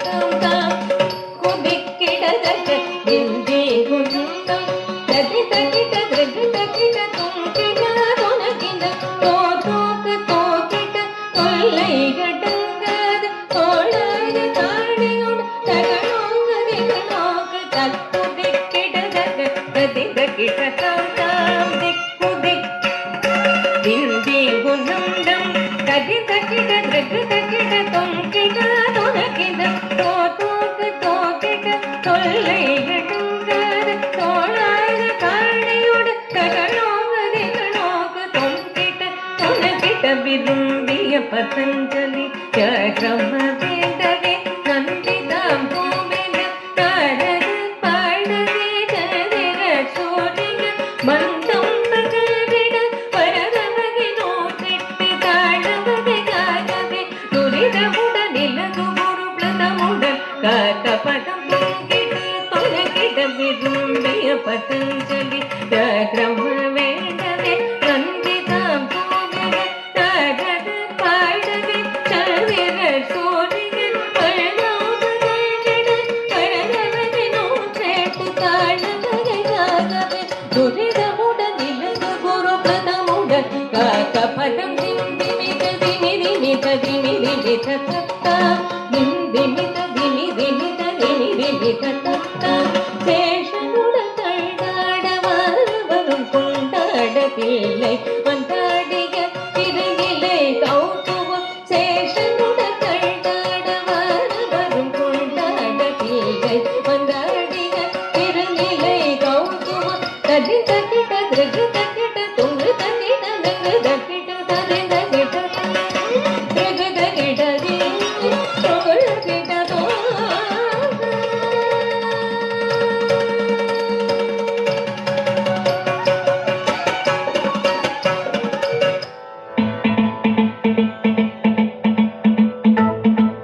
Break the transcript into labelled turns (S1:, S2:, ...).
S1: தாம் தாம் குதிக்கிடதக விந்தி குந்தம் ததி தகிட திரகு தகிட துங்கிட துணகிட தோதோக்கு தோகிட தொல்லை கடங்காது தோளாத தாடியோடு தகனோங்க திகனோக்கு தக்குதிக்கிடதக ததி தகிட தாம் தாம் திக்குதிக் விந்தி குந்தம் ததி தகிட திரகு தகிட துங்கிட துணகிட தோதோக்கு தோகிட தொல்லை கடங்காது தோளாத தாடியோடு தகனோங்க திகனோக்கு தொங்கிட துணகிட விரும்பிய பதஞ்சலி கிரம வேண்டவே நந்திதாம் பூமென நாரத பாடவே கதிர சூரிய மந்தம் பகவிட பரதவகை நோக்கிட்டு தாழவகை காகவே துரிதமுடன் இலகு குரு பிளதமுடன் காக்க பதம் பொங்கிட்டு தொலைகிட விரும்பிய பதஞ்சலி கிரம வேண்டவே நந்திதாம் பூமென நாரத பாடவே கதிர சூரிய பரதவகை பரதவகை நோக்கிட்டு தாழவகை காகவே துரிதமுடன் இலகு குரு பிளதமுடன் காக்க பதம் திமி திமி திமி திமி திமி திமி